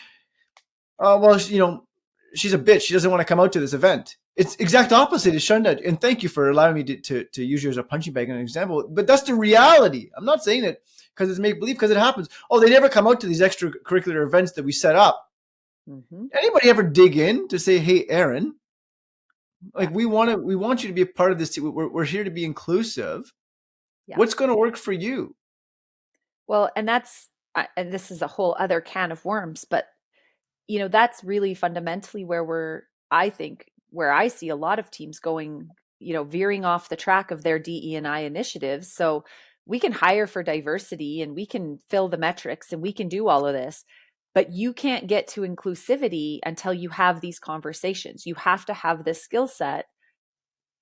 well, she's a bitch. She doesn't want to come out to this event. It's exact opposite is shunned at. And thank you for allowing me to use you as a punching bag and an example. But that's the reality. I'm not saying it because it's make believe, because it happens. Oh, they never come out to these extracurricular events that we set up. Mm-hmm. Anybody ever dig in to say, hey, Erin, Yeah. like we want you to be a part of this. We're here to be inclusive. Yeah. What's going to work for you? Well, and and this is a whole other can of worms, but that's really fundamentally I think, where I see a lot of teams going, veering off the track of their DE&I initiatives. So we can hire for diversity and we can fill the metrics and we can do all of this, but you can't get to inclusivity until you have these conversations. You have to have this skill set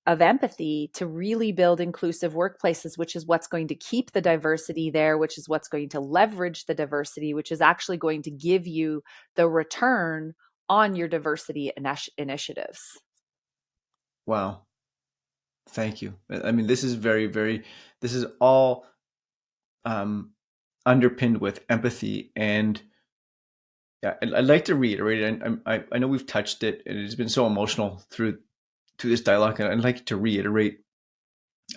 of empathy to really build inclusive workplaces, which is what's going to keep the diversity there, which is what's going to leverage the diversity, which is actually going to give you the return on your diversity initiatives. Wow. Thank you. I mean, this is this is all um, underpinned with empathy. And yeah, I'd like to reiterate it. I know we've touched it, and it's been so emotional through this dialogue. And I'd like to reiterate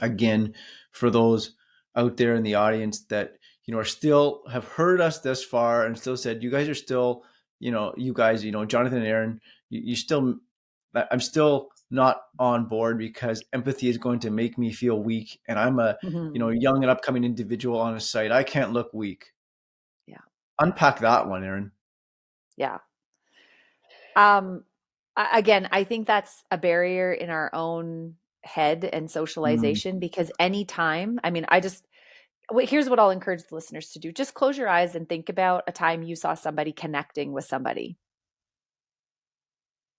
again for those out there in the audience that are still have heard us this far and still said you guys are still you guys Jonathan and Erin, you still I'm still not on board because empathy is going to make me feel weak, and I'm a Mm-hmm. young and upcoming individual on a site. I can't look weak. Yeah. Unpack that one, Erin. Yeah. Um, again, I think that's a barrier in our own head and Mm. socialization because anytime, I mean, here's what I'll encourage the listeners to do. Just close your eyes and think about a time you saw somebody connecting with somebody,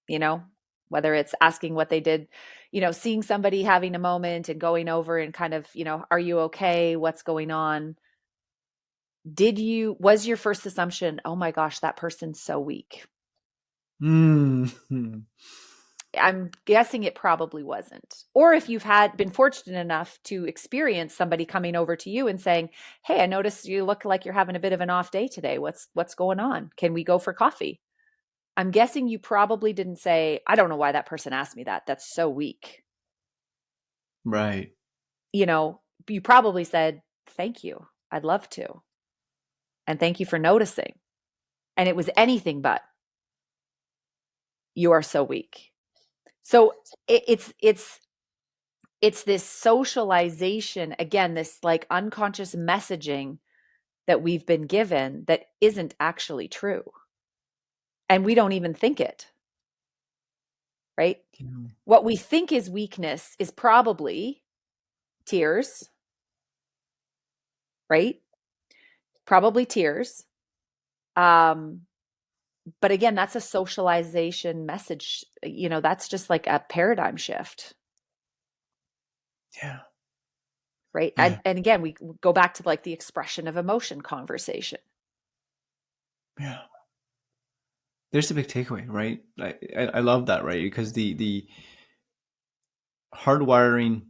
you know, whether it's asking what they did, seeing somebody having a moment and going over and kind of, are you okay? What's going on? Was your first assumption, oh my gosh, that person's so weak? Mm. I'm guessing it probably wasn't. Or if you've been fortunate enough to experience somebody coming over to you and saying, "Hey, I noticed you look like you're having a bit of an off day today. What's going on? Can we go for coffee?" I'm guessing you probably didn't say, "I don't know why that person asked me that. That's so weak." Right. You probably said, "Thank you. I'd love to. And thank you for noticing." And it was anything but, "You are so weak." So it's this socialization, again, this like unconscious messaging that we've been given that isn't actually true. And we don't even think it, right? Yeah. What we think is weakness is probably tears, right? Probably tears. Um, but again, that's a socialization message. That's just like a paradigm shift, Yeah. right? And, Yeah. and again, we go back to like the expression of emotion conversation. Yeah. There's the big takeaway, right? I love that, right? Because the hardwiring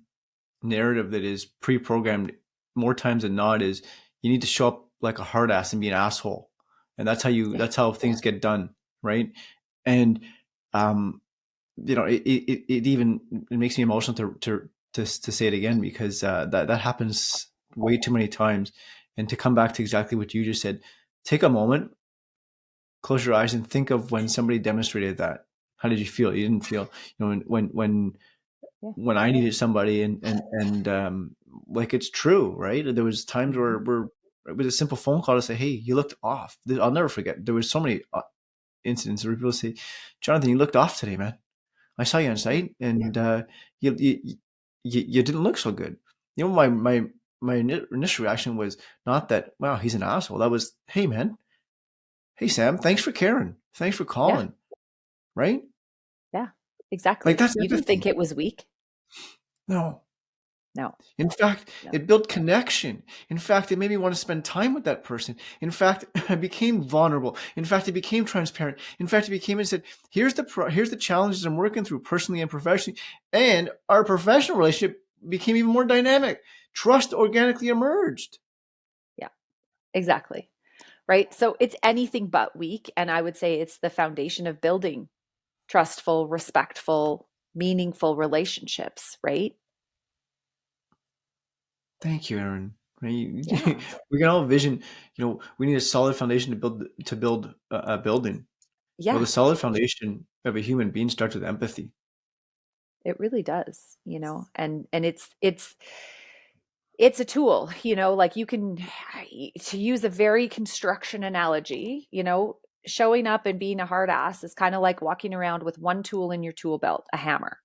narrative that is pre-programmed more times than not is you need to show up like a hard ass and be an asshole, and Yeah. that's how things get done, right? And um it even it makes me emotional to say it again because that happens way too many times. And to come back to exactly what you just said, take a moment, close your eyes, and think of when somebody demonstrated that. How did you feel? You didn't feel, Yeah. when I needed somebody, and like it's true, right? There was times Mhm. where it was a simple phone call to say, "Hey, you looked off." I'll never forget. There was so many incidents where people say, "Jonathan, you looked off today, man. I saw you on Yeah. site, and you, you you didn't look so good." My initial reaction was not that, "Wow, he's an asshole." That was, "Hey, man. Hey, Sam. Thanks for caring. Thanks for Yeah. calling." Right? Yeah. Like Exactly. that's You didn't think empathy. it was weak. No. No. In fact, No. it built connection. In fact, it made me want to spend time with that person. In fact, I became vulnerable. In fact, it became transparent. In fact, it became and said, here's the challenges I'm working through personally and professionally." And our professional relationship became even more dynamic. Trust organically emerged. Yeah. Exactly. Right. So it's anything but weak. And I would say it's the foundation of building trustful, respectful, meaningful relationships, right? Thank you, Erin. Right? Yeah, We can all vision, we need a solid foundation to build a building. Well, yeah, the solid foundation of a human being starts with empathy. it really does, and it's a tool, like you can, to use a very construction analogy, showing up and being a hard ass is kind of like walking around with one tool in your tool belt, a hammer.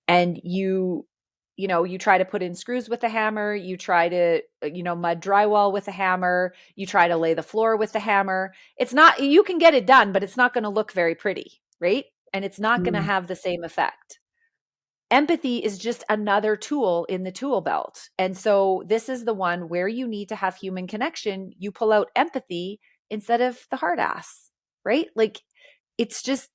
And you try to put in screws with the hammer, you try to mud drywall with the hammer, you try to lay the floor with the hammer. It's not, you can get it done, but it's not going to look very pretty, right? And it's not going to Mm. have the same effect. Empathy is just another tool in the tool belt. And so this is the one where you need to have human connection. You pull out empathy instead of the hard ass, right? Like it's just,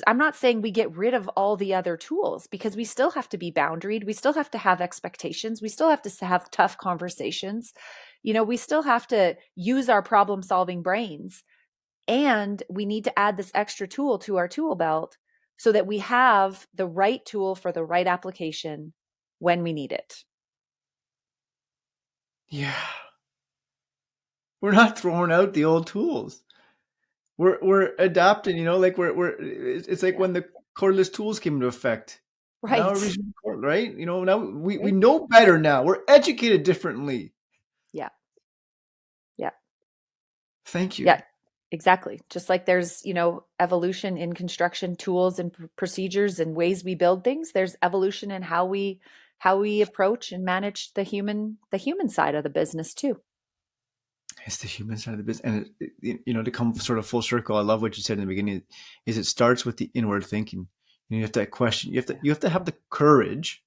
I'm not saying we get rid of all the other tools, because we still have to be boundaried. We still have to have expectations. We still have to have tough conversations. We still have to use our problem solving brains. And we need to add this extra tool to our tool belt so that we have the right tool for the right application when we need it. Yeah. We're not throwing out the old tools. We're adapting, like it's like Yeah. when the cordless tools came into effect. Now we're Right. using cord, right? Now we Right. know better now. We're educated differently. Yeah. Yeah. Thank you. Yeah. Exactly. Just like there's, evolution in construction tools and procedures and ways we build things, there's evolution in how we approach and manage the human side of the business too. It's the human side of the business, and to come sort of full circle. I love what you said in the beginning. Is it starts with the inward thinking. You have to question. You have to have the courage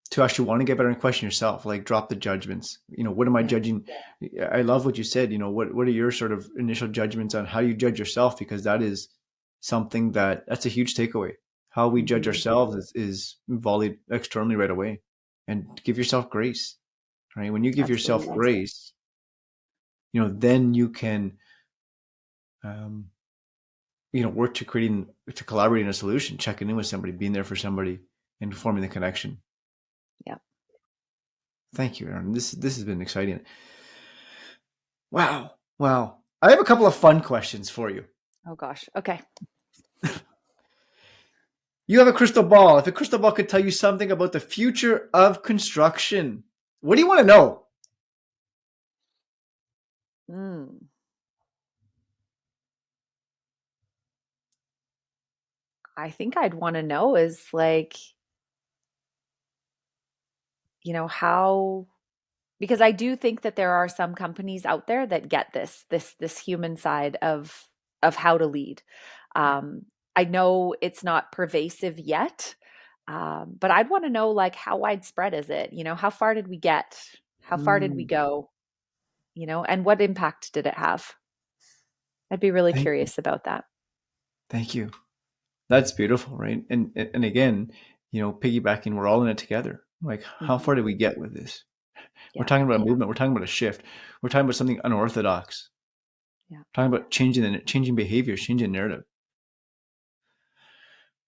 to actually want to get better and question yourself. Like drop the judgments. What am I Yeah. judging? I love what you said. What are your sort of initial judgments on how you judge yourself? Because that is something that's a huge takeaway. How we judge Mhm. ourselves is volleyed externally right away, and give yourself grace. Right? When you give yourself Absolutely. grace, then you can um, work to collaborating a solution, checking in with somebody, being there for somebody, and forming the connection. Yeah. Thank you, Erin. This has been exciting. Wow. I have a couple of fun questions for you. Oh gosh. Okay. You have a crystal ball. If a crystal ball could tell you something about the future of construction, what do you want to know? Mm. I think I'd want to know is like, how, because I do think that there are some companies out there that get this human side of how to lead. Um, I know it's not pervasive yet, but I'd want to know, like, how widespread is it? How far did we get? How far did we Mm, go? And what impact did it have? I'd be really thank you. curious about that. Thank you. That's beautiful, right? And again, piggybacking, we're all in it together. Like, how Mhm. far did we get with this? We're Yeah, talking about a movement. We're talking about a shift. We're talking about something unorthodox. yeah. We're talking about changing behaviors, changing narrative.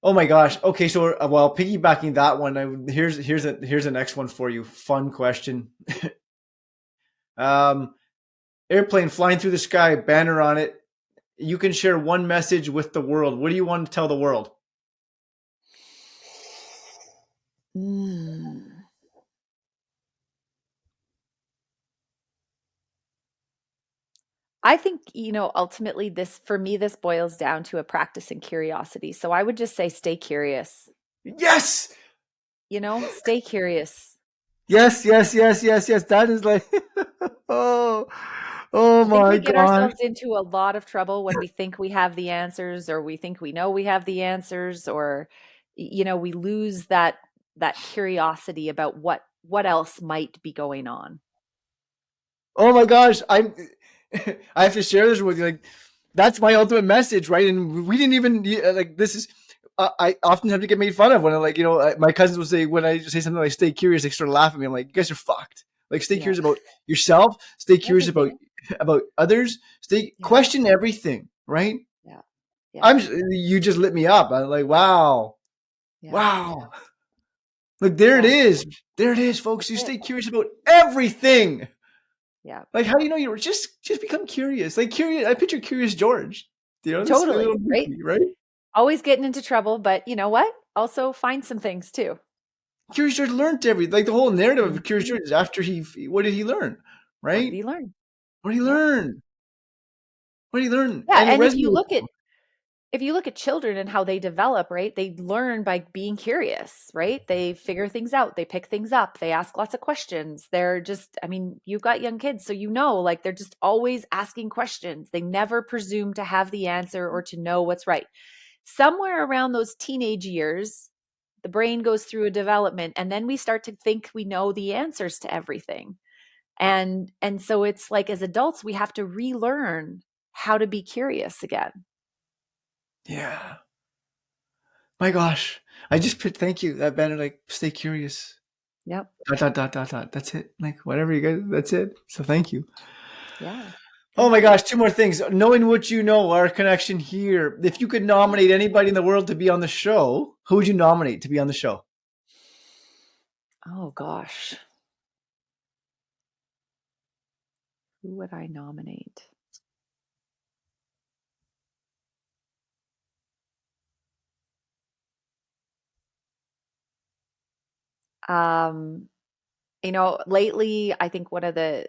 Oh my gosh. Okay, so well, piggybacking that one, here's a next one for you. Fun question. Um, Airplane flying through the sky, banner on it. You can share one message with the world. What do you want to tell the world? Mm. I think, ultimately this, for me, this boils down to a practice in curiosity. So I would just say stay curious, Yes, stay curious. yes. That is like, oh, oh I think my we get gosh. ourselves into a lot of trouble when we think we have the answers, or we think we know we have the answers, or we lose that curiosity about what else might be going on. Oh my gosh. I have to share this with you. Like, that's my ultimate message, right? And we didn't even like this is. I often have to get made fun of when I my cousins will say when I say something like "stay curious," they start laughing at me. I'm like, you guys are fucked. Like, stay Yeah. curious about yourself. Stay curious Everything. about others. Stay Yeah. question everything, right? Yeah. Yeah. You just lit me up. I'm like, wow. Yeah. Wow. Look, there it Yeah. is. There it is, folks. That's You it. stay curious about everything. Yeah. Like, how do you know you're just become curious? Like curious. I picture Curious George. You know, this little Totally, right? movie, right? Always getting into trouble, but you know what? Also find some things too. Curious George learned everything. Like the whole narrative of Curious Mhm. George is after what did he learn? What did Right? he learn? What did he Yep. learn? What did he learn? Yeah, And it and resonated with him. if you look at children and how they develop, right? They learn by being curious, right? They figure things out, they pick things up, they ask lots of questions. They're just, I mean, you've got young kids, so you know, like they're just always asking questions. They never presume to have the answer or to know what's right. Somewhere around those teenage years, the brain goes through a development and then we start to think we know the answers to everything. And so it's like as adults we have to relearn how to be curious again. Yeah. My gosh. I just put thank you. That banner like stay curious. Yep. Dot dot dot dot dot. That's it. Like whatever you guys. That's it. So thank you. Yeah. Oh Thank my you. gosh, two more things. Knowing what you know, our connection here. If you could nominate anybody in the world to be on the show, who would you nominate to be on the show? Oh gosh. Who would I nominate? Um, lately I think one of the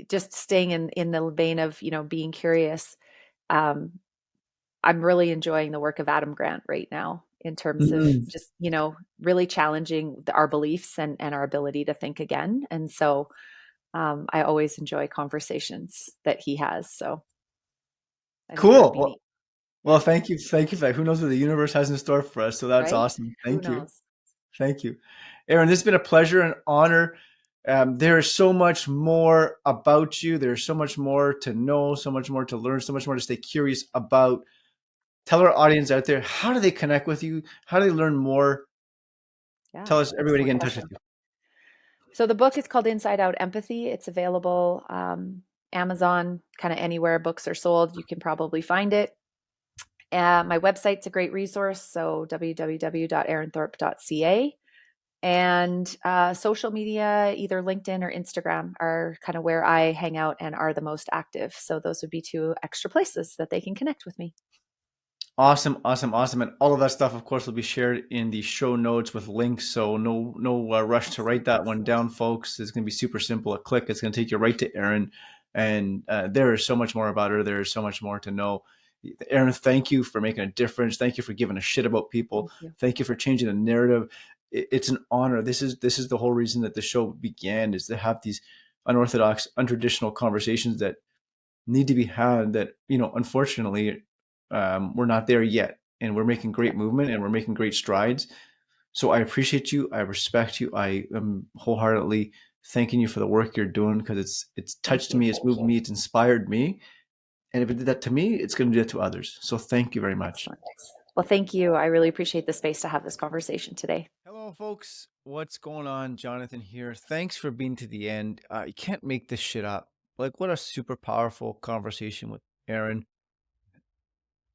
just staying in the vein of, being curious, um, I'm really enjoying the work of Adam Grant right now in terms of Mm, just, really challenging our beliefs and our ability to think again. And so I always enjoy conversations that he has. So I think that would cool. be neat. Well, Yeah. thank you. Thank you for that. Who knows what the universe has in store for us? So that's Right? awesome. Who Thank you. knows? Thank you. Aaron, this has been a pleasure and honor. There is so much more about you. There's so much more to know, so much more to learn, so much more to stay curious about. Tell our audience out there, how do they connect with you? How do they learn more? Yeah. Tell us, everybody, get Excellent in touch with question. you. So the book is called Inside Out Empathy. It's available Amazon, kind of anywhere books are sold. You can probably find it. My website's a great resource, so www.erinthorp.ca. And social media, either LinkedIn or Instagram, are kind of where I hang out and are the most active. So those would be two extra places that they can connect with me. Awesome, awesome, awesome. And all of that stuff, of course, will be shared in the show notes with links. So no rush to write Excellent. that one down, folks. It's going to be super simple. A click, it's going to take you right to Erin. And there is so much more about her. There is so much more to know. Erin, thank you for making a difference. Thank you for giving a shit about people. Thank you. Thank you for changing the narrative. It's an honor. This is the whole reason that the show began, is to have these unorthodox, untraditional conversations that need to be had, that, unfortunately, we're not there yet, and we're making Yeah, great movement and we're making great strides. So I appreciate you. I respect you. I am wholeheartedly thanking you for the work you're doing, because it's thank touched you. me, it's moved me, it's inspired me. And if it did that to me, it's going to do that to others. So thank you very much. Excellent. Well, thank you. I really appreciate the space to have this conversation today. Hello, folks. What's going on? Jonathan here. Thanks for being to the end. You can't make this shit up. Like, what a super powerful conversation with Erin.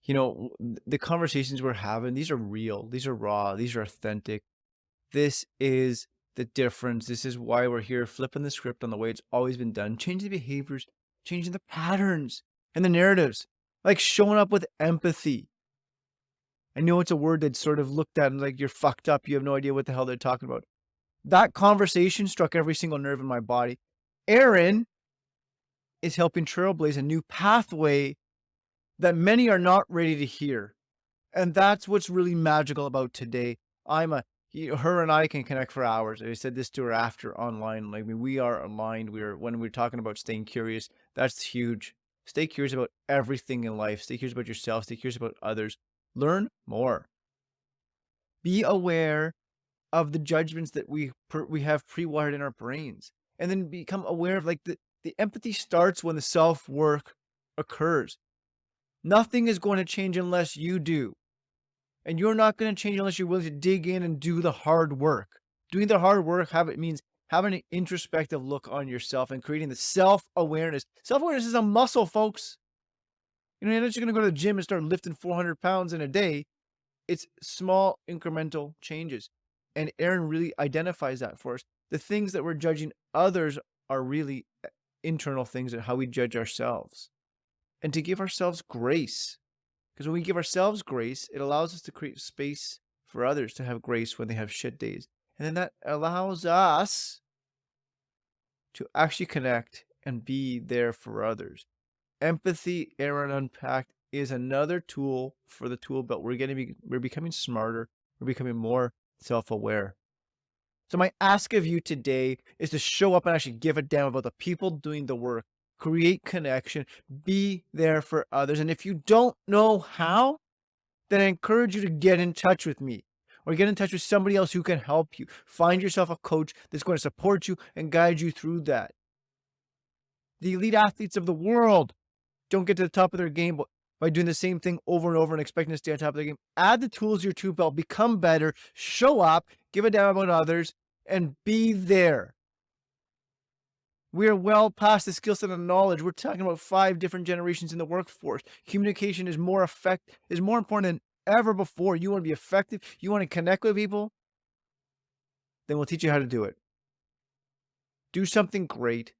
The conversations we're having, these are real, these are raw, these are authentic. This is the difference. This is why we're here, flipping the script on the way it's always been done, changing the behaviors, changing the patterns and the narratives, like showing up with empathy. I know it's a word that's sort of looked at and like you're fucked up, you have no idea what the hell they're talking about. That conversation struck every single nerve in my body. Erin is helping trailblaze a new pathway that many are not ready to hear. And that's what's really magical about today. Her and I can connect for hours. I said this to her after online. Like, I mean, we are aligned. When we're talking about staying curious, that's huge. Stay curious about everything in life. Stay curious about yourself. Stay curious about others. Learn more. Be aware of the judgments that we have pre-wired in our brains, and then become aware of, like, the empathy starts when the self-work occurs. Nothing is going to change unless you do. And you're not going to change unless you're willing to dig in and do the hard work. Doing the hard work means having an introspective look on yourself and creating the self-awareness. Self-awareness is a muscle, folks. You're not just going to go to the gym and start lifting 400 pounds in a day. It's small incremental changes. And Erin really identifies that for us. The things that we're judging others are really internal things and how we judge ourselves. And to give ourselves grace. Because when we give ourselves grace, it allows us to create space for others to have grace when they have shit days. And then that allows us to actually connect and be there for others. Empathy, Erin unpacked, is another tool for the tool belt. We're becoming smarter. We're becoming more self-aware. So my ask of you today is to show up and actually give a damn about the people doing the work. Create connection. Be there for others. And if you don't know how, then I encourage you to get in touch with me or get in touch with somebody else who can help you. Find yourself a coach that's going to support you and guide you through that. The elite athletes of the world don't get to the top of their game by doing the same thing over and over and expecting to stay on top of their game. Add the tools to your tool belt, become better, show up, give a damn about others, and be there. We are well past the skill set and knowledge. We're talking about 5 different generations in the workforce. Communication is more important than ever before. You want to be effective, you want to connect with people, then we'll teach you how to do it. Do something great.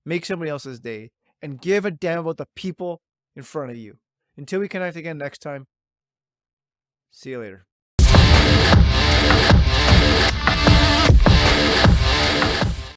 Make somebody else's day. And give a damn about the people in front of you. Until we connect again next time, see you later.